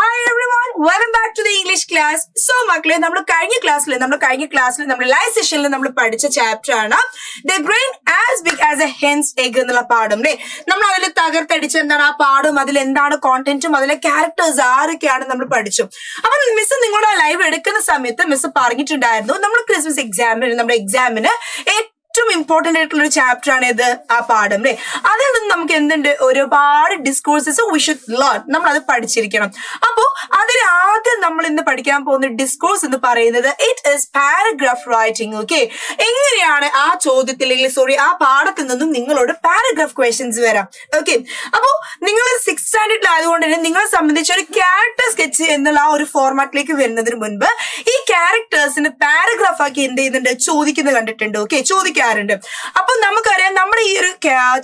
Hi everyone, welcome back to the English class. So മക്കളെ നമ്മൾ കഴിഞ്ഞ ക്ലാസ്സിൽ നമ്മൾ ലൈവ് സെഷനിൽ നമ്മൾ പഠിച്ച ചാപ്റ്റർ ആണ് The Grain as Big as a Hen's Egg എന്നുള്ള പാഠം അല്ലേ. നമ്മൾ അതിൽ തകർത്തടിച്ച് എന്താണ് ആ പാഠം, അതിൽ എന്താണ് കോണ്ടന്റും അതിലെ ക്യാരക്ടേഴ്സ് ആരൊക്കെയാണ് നമ്മൾ പഠിച്ചു. അപ്പൊ മിസ് നിങ്ങളുടെ ലൈവ് എടുക്കുന്ന സമയത്ത് മിസ് പറഞ്ഞിട്ടുണ്ടായിരുന്നു നമ്മൾ ക്രിസ്മസ് എക്സാമിന് നമ്മുടെ എക്സാമിന് ഏറ്റവും ഇമ്പോർട്ടന്റ് ആയിട്ടുള്ള ഒരു ചാപ്റ്റർ ആണ് ഇത് ആ പാഠം അല്ലേ. അതിൽ നിന്ന് നമുക്ക് എന്തുണ്ട്, ഒരുപാട് ഡിസ്കോഴ്സസ് വി ഷുഡ് ലേൺ, നമ്മൾ അത് പഠിച്ചിരിക്കണം. അപ്പോ അതിൽ ആദ്യം നമ്മൾ ഇന്ന് പഠിക്കാൻ പോകുന്ന ഡിസ്കോഴ്സ് എന്ന് പറയുന്നത് it is paragraph writing. Okay, എങ്ങനെയാണ് ആ ചോദ്യത്തിൽ ആ പാഠത്തിൽ നിന്നും നിങ്ങളോട് പാരഗ്രാഫ് ക്വസ്റ്റ്യൻസ് വരാം. ഓക്കെ, അപ്പോ നിങ്ങൾ 6th സ്റ്റാൻഡേർഡിൽ ആയതുകൊണ്ട് തന്നെ നിങ്ങളെ സംബന്ധിച്ച് ഒരു ക്യാരക്ടർ സ്കെച്ച് എന്നുള്ള ആ ഒരു ഫോർമാറ്റിലേക്ക് വരുന്നതിന് മുൻപ് ഈ ക്യാരക്ടേഴ്സിന് പാരഗ്രാഫ് ആക്കി എന്ത് ചെയ്യുന്നുണ്ട്, ചോദിക്കുന്നത് കണ്ടിട്ടുണ്ട്. ഓക്കെ, ചോദിക്കാറുണ്ട്. അപ്പൊ നമുക്കറിയാം നമ്മുടെ ഈ ഒരു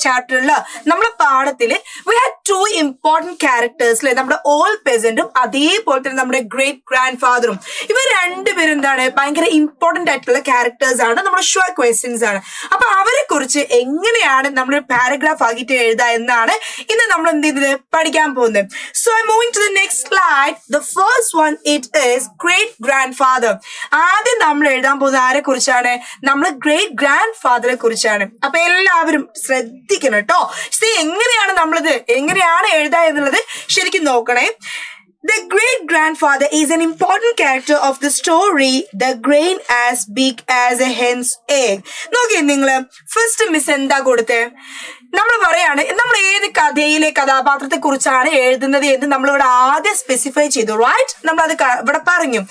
ചാപ്റ്ററിൽ നമ്മളെ പാഠത്തില് വി ഹാവ് 2 ഇമ്പോർട്ടന്റ് ക്യാരക്ടേഴ്സ് അല്ലെ, നമ്മുടെ ഓൾ പെസന്റും അതേപോലെ തന്നെ നമ്മുടെ ഗ്രേറ്റ് ഗ്രാൻഡ് ഫാദറും. ഇവർ രണ്ടുപേരും എന്താണ്, ഭയങ്കര ഇമ്പോർട്ടന്റ് ആയിട്ടുള്ള ക്യാരക്ടേഴ്സ് ആണ്, നമ്മുടെ ഷുവർ ക്വസ്റ്റ്യൻസ് ആണ്. അപ്പൊ അവരെ കുറിച്ച് എങ്ങനെയാണ് നമ്മൾ പാരഗ്രാഫ് ആക്കിയിട്ട് എഴുതുക എന്നാണ് ഇന്ന് നമ്മൾ എന്ത് ചെയ്തത് പഠിക്കാൻ പോകുന്നത്. So I moving to the next slide. The first one it is great grand father. ആദ്യം നമ്മൾ എഴുതാൻ പോകുന്നത് ആരെ കുറിച്ചാണ്, നമ്മൾ ഗ്രേറ്റ് ഗ്രാൻഡ് ഫാദറെ കുറിച്ചാണ്. അപ്പൊ എല്ലാവരും ശ്രദ്ധിക്കണം കേട്ടോ. എങ്ങനെയാണ് നമ്മളിത് എങ്ങനെയാണ് എഴുതുക എന്നുള്ളത് ശരിക്കും നോക്കണേ. The great grandfather is an important character of the story The Grain as Big as a Hen's Egg. നോക്കിയേ നിങ്ങള്, ഫസ്റ്റ് മിസ് എന്താ കൊടുത്തേ, നമ്മൾ പറയാണ് നമ്മൾ ഏത് കഥയിലെ കഥാപാത്രത്തെ കുറിച്ചാണ് എഴുതുന്നത് എന്ന് നമ്മളിവിടെ ആദ്യം സ്പെസിഫൈ ചെയ്തു. റൈറ്റ്, നമ്മളത് ഇവിടെ പറഞ്ഞു.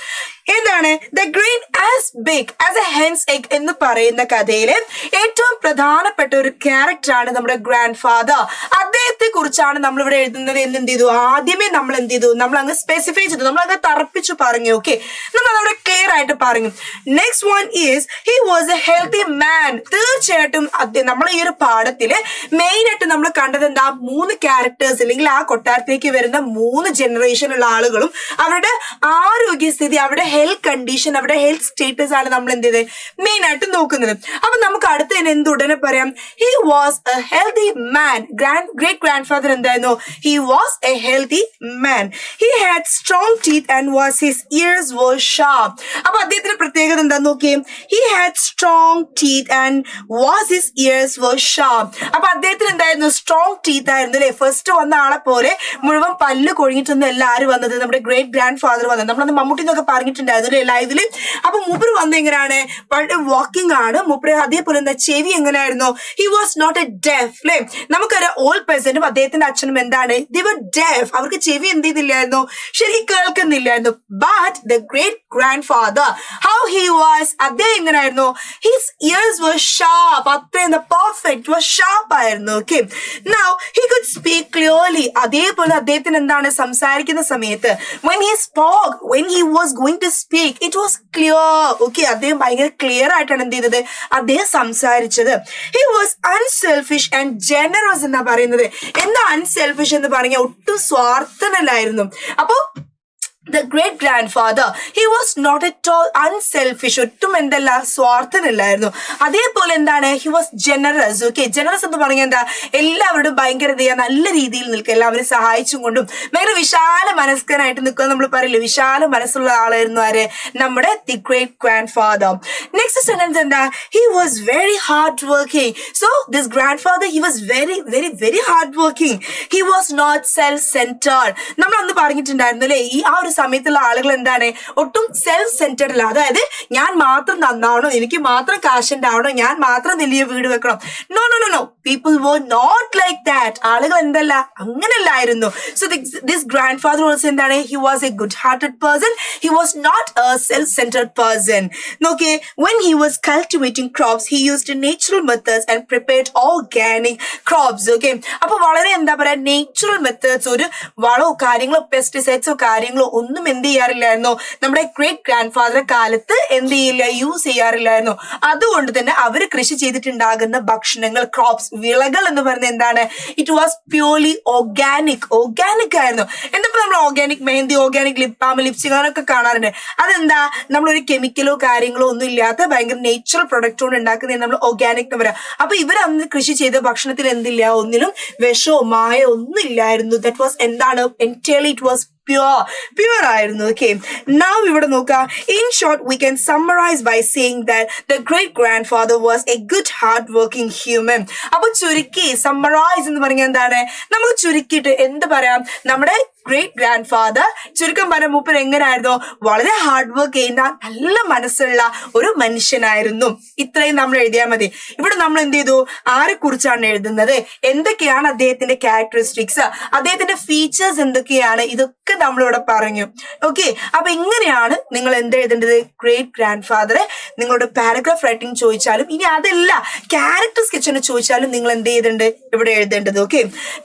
എന്താണ് the grain as big as a hen's egg എന്ന് പറയുന്ന കഥയിലെ ഏറ്റവും പ്രധാനപ്പെട്ട ഒരു ക്യാരക്ടറാണ് നമ്മുടെ ഗ്രാൻഡ് ഫാദർ. അദ്ദേഹത്തെ കുറിച്ചാണ് നമ്മൾ ഇവിടെ എഴുതുന്നത് എന്ന് എന്ത് ചെയ്തു, ആദ്യമേ നമ്മൾ എന്ത് ചെയ്തു, നമ്മൾ അങ്ങ് സ്പെസിഫൈ ചെയ്തു, നമ്മൾ അങ്ങ് തറപ്പിച്ചു പറഞ്ഞു. ഓക്കെ, നമ്മൾ അതവിടെ ക്ലിയർ ആയിട്ട് പറഞ്ഞു. Next one is he was a healthy man. തീർച്ചയായിട്ടും നമ്മൾ ഈ ഒരു പാഠത്തില് മെയിൻ ആയിട്ട് നമ്മൾ കണ്ടത് എന്താ, 3 ക്യാരക്ടേഴ്സ് അല്ലെങ്കിൽ ആ കൊട്ടാരത്തിലേക്ക് വരുന്ന 3 ജനറേഷനുള്ള ആളുകളും അവരുടെ ആരോഗ്യസ്ഥിതി, അവരുടെ ഹെൽത്ത് കണ്ടീഷൻ, അവരുടെ ഹെൽത്ത് സ്റ്റേറ്റസ് ആണ് നമ്മൾ എന്ത് ചെയ്ത് മെയിൻ ആയിട്ട് നോക്കുന്നത്. അപ്പൊ നമുക്ക് അടുത്ത് തന്നെ എന്തുടനെ പറയാം, he was a healthy man. Great grand father എന്തായിരുന്നു, he was a healthy man. He had strong teeth and was his ears were sharp. അപ്പൊ അദ്ദേഹത്തിന്റെ പ്രത്യേകത എന്താന്ന് നോക്കിയേ, he had strong teeth and was his ears were sharp. അപ്പൊ അദ്ദേഹത്തിന് എന്തായിരുന്നു, strong teeth ആയിരുന്നു അല്ലെ. ഫസ്റ്റ് വന്ന ആളെ പോലെ മുഴുവൻ പല്ല് കൊഴിഞ്ഞിട്ടൊന്നും അല്ല ആര് വന്നത്, നമ്മുടെ ഗ്രേറ്റ് ഗ്രാൻഡ് ഫാദർ വന്നത്. നമ്മളന്ന് മമ്മൂട്ടി എന്നൊക്കെ പറഞ്ഞിട്ടുണ്ടായിരുന്നു അല്ലെ ലൈവില്. അപ്പൊ മൂപ്പര് വന്ന എങ്ങനെയാണ്, വാക്കിംഗ് ആണ് മൂപ്പര്. അതേപോലെ എന്താ, ചെവി എങ്ങനെയായിരുന്നു, he was not a deaf അല്ലെ. നമുക്കറിയാം ഓൾ പെസന്റും അദ്ദേഹത്തിന്റെ അച്ഛനും എന്താണ്, ദേ വർ ഡെഫ്. അവർക്ക് ചെവി എന്ത് ചെയ്തില്ലായിരുന്നു, ശരി കേൾക്കുന്നില്ലായിരുന്നു. But the great grand father how he was, അദ്ദേഹം എങ്ങനെയായിരുന്നു, ഹിസ് ഇയേഴ്സ് വർ ഷാർപ്പ്. അത്രയും പെർഫെക്റ്റ് വാസ് ഷാർപ്പ് ആയിരുന്നു. Okay, now he could speak clearly. അതേപോലെ അദ്ദേഹത്തിന് എന്താണ്, സംസാരിക്കുന്ന സമയത്ത് when he spoke, when he was going to speak, it was clear. Okay, അദ്ദേഹം ഭയങ്കര ക്ലിയർ ആയിട്ടാണ് എന്ത് ചെയ്തത്, അദ്ദേഹം സംസാരിച്ചത്. He was unselfish and generous എന്നാ പറയുന്നത്. എന്താ അൺസെൽഫിഷ് എന്ന് പറഞ്ഞാൽ ഒട്ടും സ്വാർത്ഥനല്ലായിരുന്നു. അപ്പോ the great grandfather, he was not at all unselfish. ഒട്ടും എന്തല്ല, സ്വാർത്ഥനല്ലായിരുന്നു. അതേപോലെ എന്താണ്, he was generous. Okay, generous എന്ന് പറഞ്ഞാൽ എന്താ, എല്ലാവരോടും ഭയങ്കര നല്ല രീതിയിൽ നിൽക്കുക, എല്ലാവരും സഹായിച്ചും കൊണ്ടും ഭയങ്കര വിശാല മനസ്കനായിട്ട് നിൽക്കുക. നമ്മൾ പറയില്ലേ, വിശാല മനസ്സുള്ള ആളായിരുന്നു ആര്, നമ്മുടെ the great grandfather. Next sentence എന്താ, he was very hard working. So this grandfather, he was very very very hard working. He was not self-centered. നമ്മൾ അന്ന് പറഞ്ഞിട്ടുണ്ടായിരുന്നു അല്ലേ, ഈ ആ ഒരു സമയത്തുള്ള ആളുകൾ എന്താണ്, ഒട്ടും സെൽഫ് സെന്റർഡ് അല്ല. അതായത് ഞാൻ മാത്രം നന്നാവണം, എനിക്ക് മാത്രം കാശ് ഉണ്ടാവണം, ഞാൻ മാത്രം വലിയ വീട് വെക്കണം. No no no no, people were not like that. ആളുകൾ എന്തല്ല, അങ്ങനല്ലായിരുന്നു. So this grand father also എന്താണ്, he was a good hearted person. He was not a self centered person. നോക്കിയേ, when he was cultivating crops, he used natural methods and prepared organic crops. Okay, അപ്പൊ വളരെ എന്താ പറയാ, natural methods, ഒരു വളമോ കാര്യങ്ങളോ പെസ്റ്റിസൈഡ്സോ കാര്യങ്ങളോ ഒന്നും എന്ത് ചെയ്യാറില്ലായിരുന്നു, നമ്മുടെ ഗ്രേറ്റ് ഗ്രാൻഡ് ഫാദർ കാലത്ത് എന്ത് ചെയ്യില്ല, യൂസ് ചെയ്യാറില്ലായിരുന്നു. അതുകൊണ്ട് തന്നെ അവര് കൃഷി ചെയ്തിട്ടുണ്ടാകുന്ന ഭക്ഷണങ്ങൾ, ക്രോപ്സ്, വിളകൾ എന്ന് പറയുന്നത് എന്താണ്, ഇറ്റ് വാസ് പ്യൂർലി ഓർഗാനിക് ആയിരുന്നു. എന്താ നമ്മൾ organic mehndi, organic lip balm, lipstick അങ്ങനെയൊക്കെ കാണാറുണ്ട്. അതെന്താ, നമ്മളൊരു കെമിക്കലോ കാര്യങ്ങളോ ഒന്നും ഇല്ലാത്ത ഭയങ്കര നേച്ചുറൽ പ്രൊഡക്റ്റ് കൊണ്ട് ഉണ്ടാക്കുന്നതാണ് നമ്മൾ ഓർഗാനിക് എന്ന് പറയാം. അപ്പൊ ഇവർ അന്ന് കൃഷി ചെയ്ത ഭക്ഷണത്തിൽ എന്തില്ല, ഒന്നിലും വിഷമോ മായോ ഒന്നും ഇല്ലായിരുന്നു. ദാറ്റ് വാസ് എന്താണ്, എൻറ്റയർലി ഇറ്റ് വാസ് പ്യുവർ ആയിരുന്നു. ഓക്കെ, നൗ ഇവിടെ നോക്കുക. In short we can summarise by saying that the great grand father was a good hard working human. അപ്പൊ ചുരുക്കി സമ്മറൈസ് എന്ന് പറഞ്ഞാൽ എന്താണ്? നമുക്ക് ചുരുക്കിയിട്ട് എന്ത് പറയാം? നമ്മുടെ ഗ്രേറ്റ് ഗ്രാൻഡ് ഫാദർ ചുരുക്കം പറഞ്ഞ മൂപ്പർ എങ്ങനെയായിരുന്നു? വളരെ ഹാർഡ് വർക്ക് ചെയ്യുന്ന നല്ല മനസ്സുള്ള ഒരു മനുഷ്യനായിരുന്നു. ഇത്രയും നമ്മൾ എഴുതിയാൽ മതി. ഇവിടെ നമ്മൾ എന്ത് ചെയ്തു? ആരെ കുറിച്ചാണ് എഴുതുന്നത്, എന്തൊക്കെയാണ് അദ്ദേഹത്തിന്റെ ക്യാരക്ടറിസ്റ്റിക്സ്, അദ്ദേഹത്തിന്റെ ഫീച്ചേഴ്സ് എന്തൊക്കെയാണ്, ഇതൊക്കെ നമ്മളിവിടെ പറഞ്ഞു. ഓക്കെ, അപ്പൊ ഇങ്ങനെയാണ് നിങ്ങൾ എന്ത് എഴുതേണ്ടത്? ഗ്രേറ്റ് ഗ്രാൻഡ് ഫാദറെ നിങ്ങളുടെ പാരഗ്രാഫ് റൈറ്റിംഗ് ചോദിച്ചാലും, ഇനി അതല്ല ക്യാരക്ടർ സ്കെച്ച് ചോദിച്ചാലും നിങ്ങൾ എന്ത് ചെയ്തിട്ടുണ്ട്? ഇവിടെ എഴുതേണ്ടത്. Okay,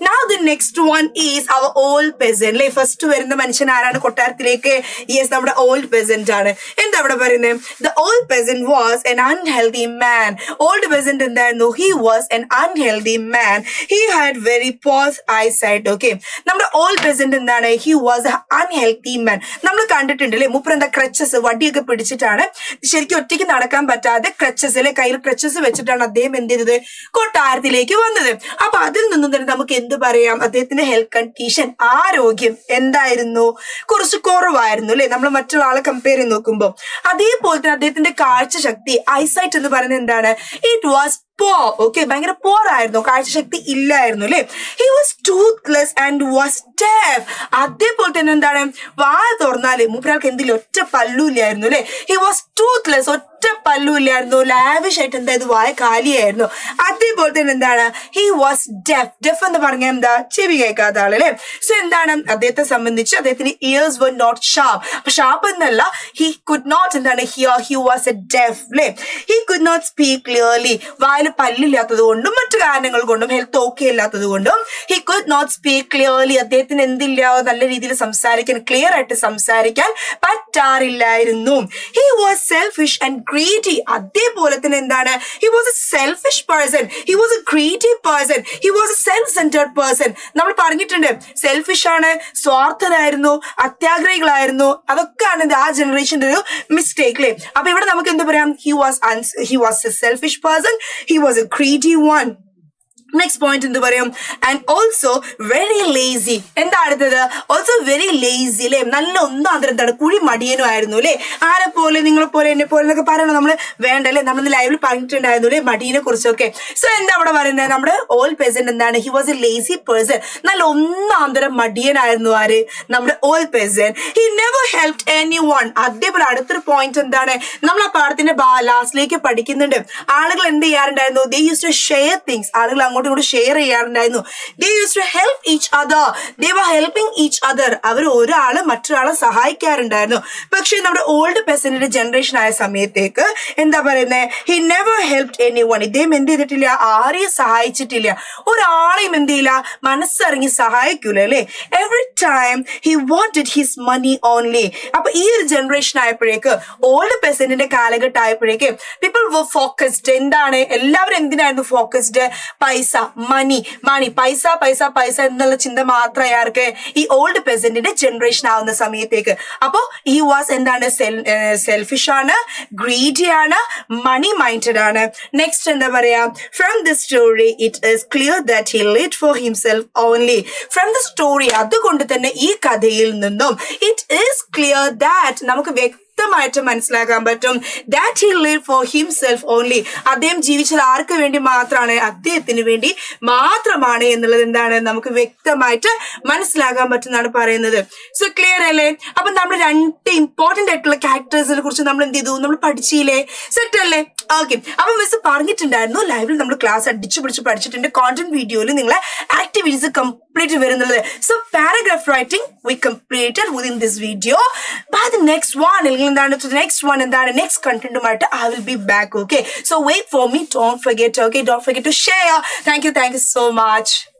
now the next one is our old peasant. First വരുന്ന മനുഷ്യൻ ആരാണ് കൊട്ടാരത്തിലേക്ക്? യെസ്, നമ്മുടെ ഓൾഡ് പെസന്റ് ആണ്. എന്താ അവിടെ പറയുന്നത്? The old peasant was an unhealthy man. Old peasant എന്തായിരുന്നു? He was an unhealthy man. He had very poor eyesight. Okay, നമ്മുടെ ഓൾഡ് പെസന്റ് എന്താണ്? He was a unhealthy man. നമ്മൾ കണ്ടിട്ടുണ്ട് അല്ലെ, മൂപ്പർ എന്താ ക്രച്ചസ്, വടിയൊക്കെ പിടിച്ചിട്ടാണ്, ശരിക്കും ഒറ്റയ്ക്ക് നടക്കാൻ പറ്റാതെ ക്രച്ചസ് അല്ലെ, കയ്യിൽ ക്രച്ചസ് വെച്ചിട്ടാണ് അദ്ദേഹം എന്ത് ചെയ്തത്? കൊട്ടാരത്തിലേക്ക് വന്നത്. അപ്പൊ അതിൽ നിന്നും തന്നെ നമുക്ക് എന്ത് പറയാം? അദ്ദേഹത്തിന്റെ ഹെൽത്ത് കണ്ടീഷൻ, ആരോഗ്യം എന്തായിരുന്നു? കുറച്ച് കുറവായിരുന്നു അല്ലെ, നമ്മൾ മറ്റുള്ള ആളെ കമ്പയർ ചെയ്ത് നോക്കുമ്പോൾ. അതേപോലെ തന്നെ അദ്ദേഹത്തിന്റെ കാഴ്ച ശക്തി, ഐസൈറ്റ് എന്ന് പറയുന്നത് എന്താണ്? It was poor. ഓക്കെ, ഭയങ്കര പോർ ആയിരുന്നു, കാഴ്ചശക്തി ഇല്ലായിരുന്നു അല്ലെ. He was toothless and was deaf. അതേപോലെ തന്നെ എന്താണ്? വായ തുറന്നാല് മൂപ്പരാൾക്ക് എന്തില്ല? ഒറ്റ പല്ലു ഇല്ലായിരുന്നു അല്ലെ. ഹി വാസ് ടൂത്ത്ലെസ്, ഒറ്റ പല്ലു ഇല്ലായിരുന്നു. ലാവിഷ് ആയിട്ട് എന്തായത്? വായ കാലിയായിരുന്നു. അതേപോലെ തന്നെ എന്താണ്? He was def. ഡെഫ് എന്ന് പറഞ്ഞാൽ എന്താ? ചെവി കേൾക്കാത്ത ആള് അല്ലെ. സോ എന്താണ് അദ്ദേഹത്തെ സംബന്ധിച്ച്? അദ്ദേഹത്തിന്റെ ഇയേഴ്സ് വർ നോട്ട് ഷാർപ്പ്. അപ്പൊ ഷാർപ്പ് എന്നല്ല, ഹി കുഡ് നോട്ട് എന്താണ് hear. He was a deaf അല്ലെ. He could not speak clearly. വായിൽ പല്ലില്ലാത്തത് കൊണ്ടും മറ്റു കാരണങ്ങൾ കൊണ്ടും ഹെൽത്ത് ഓക്കെ ഇല്ലാത്തത് കൊണ്ടും he could not speak clearly. അദ്ദേഹത്തിന് എന്തില്ല? നല്ല രീതിയിൽ സംസാരിക്കാൻ, ക്ലിയർ ആയിട്ട് സംസാരിക്കാൻ പറ്റാറില്ലായിരുന്നു. He was selfish and greedy. അതേപോലെ തന്നെ എന്താണ്? He was a selfish person. He was a greedy person. He was a self centered person. നമ്മൾ പറഞ്ഞിട്ടുണ്ട്, സെൽഫിഷ് ആണ്, സ്വാർത്ഥരായിരുന്നു, അത്യാഗ്രഹികളായിരുന്നു. അതൊക്കെയാണ് ആ ജനറേഷന്റെ ഒരു മിസ്റ്റേക്ക് അല്ലേ. അപ്പൊ ഇവിടെ നമുക്ക് എന്ത് പറയാം? He was a selfish person. He was a greedy one. Next point എന്ത് പറയും? And also very lazy. എന്താ അടുത്തത്? ഓൾസോ വെരി ലേസി അല്ലെ. നല്ല ഒന്നാന്തരം എന്താണ്? കുഴി മടിയനും ആയിരുന്നു അല്ലെ. ആരെ പോലെ, നിങ്ങളെ പോലെ, എന്നെ പോലെ എന്നൊക്കെ പറയണം നമ്മൾ, വേണ്ട അല്ലെ. നമ്മൾ ലൈവിൽ പറഞ്ഞിട്ടുണ്ടായിരുന്നു അല്ലെ മടീനെ കുറിച്ചൊക്കെ. സോ എന്താ അവിടെ പറയുന്നത്? നമ്മുടെ ഓൾഡ് പെസന്റ് എന്താണ്? He was A lazy person. നല്ല ഒന്നാന്തരം മടിയനായിരുന്നു ആര്? നമ്മുടെ old peasant. He never helped any one. അതേപോലെ അടുത്തൊരു പോയിന്റ് എന്താണ്? നമ്മൾ ആ പാഠത്തിന്റെ ലാസ്റ്റിലേക്ക് പഠിക്കുന്നുണ്ട്. ആളുകൾ എന്ത് ചെയ്യാറുണ്ടായിരുന്നു? They use to share things. ആളുകൾ അങ്ങോട്ടും ഇങ്ങോട്ട് ഷെയർ ചെയ്യാറുണ്ടായിരുന്നു. They used to help each other. They were helping each other. അവർ ഒരാള് മറ്റൊരാളെ സഹായിക്കാറുണ്ടായിരുന്നു. പക്ഷെ നമ്മുടെ ഓൾഡ് പെസന്റിന്റെ ജനറേഷൻ ആയ സമയത്തേക്ക് എന്താ പറയുന്നത്? He never helped any one. ഇദ്ദേഹം എന്ത് ചെയ്തിട്ടില്ല? ആരെയും സഹായിച്ചിട്ടില്ല. ഒരാളെയും എന്ത് ചെയ്യില്ല? മനസ്സിറങ്ങി സഹായിക്കൂല അല്ലെ. Every time he wanted his money only. അപ്പൊ ഈ ഒരു ജനറേഷൻ ആയപ്പോഴേക്ക്, ഓൾഡ് പെസന്റിന്റെ കാലഘട്ടം ആയപ്പോഴേക്ക് പീപ്പിൾ വർ ഫോക്കസ്ഡ്. എന്താണ്? എല്ലാവരും എന്തിനായിരുന്നു ഫോക്കസ്ഡ്? പൈസ, മണി, പൈസ പൈസ പൈസ എന്നുള്ള ചിന്ത മാത്രമായി ആർക്ക്? ഈ ഓൾഡ് പെസന്റിന്റെ ജനറേഷൻ ആവുന്ന സമയത്തേക്ക്. അപ്പോ ഹി വാസ് എന്താണ്? സെൽഫിഷ് ആണ്, ഗ്രീഡി ആണ്, മണി മൈൻഡഡ് ആണ്. നെക്സ്റ്റ് എന്താ പറയാ? From the story it is clear that he lived four himself only. From the story, അതുകൊണ്ട് തന്നെ ഈ കഥയിൽ നിന്നും ഇറ്റ് ഈസ് ക്ലിയർ ദാറ്റ് നമുക്ക് വ്യക്തമായിട്ട് മനസ്സിലാക്കാൻ പറ്റും that he lived for himself only. അദ്ദേഹം ജീവിച്ചത് ആർക്ക് വേണ്ടി മാത്രമാണ്? അദ്ദേഹത്തിന് വേണ്ടി മാത്രമാണ് എന്നുള്ളത് എന്താണ്? നമുക്ക് വ്യക്തമായിട്ട് മനസ്സിലാക്കാൻ പറ്റുന്നതാണ് പറയുന്നത്. സോ ക്ലിയർ അല്ലേ? അപ്പൊ നമ്മൾ രണ്ട് ഇമ്പോർട്ടന്റ് ആയിട്ടുള്ള ക്യാരക്ടേഴ്സിനെ കുറിച്ച് നമ്മൾ എന്ത് ചെയ്തു? നമ്മൾ പഠിച്ചില്ലേ? സെറ്റ് അല്ലേ? ഓക്കെ, അപ്പൊ മിസ് പറഞ്ഞിട്ടുണ്ടായിരുന്നു ലൈവിൽ നമ്മൾ ക്ലാസ് അടിച്ചു പിടിച്ച് പഠിച്ചിട്ടുണ്ട്. കോണ്ടന്റ് വീഡിയോയിൽ നിങ്ങളെ ആക്ടിവിറ്റീസ് കംപ്ലീറ്റ് വരുന്നുള്ളത്. So paragraph writing we completed within this video. By the next one, next content I will be back. Okay, so wait for me. Don't forget. Okay, don't forget to share. Thank you so much.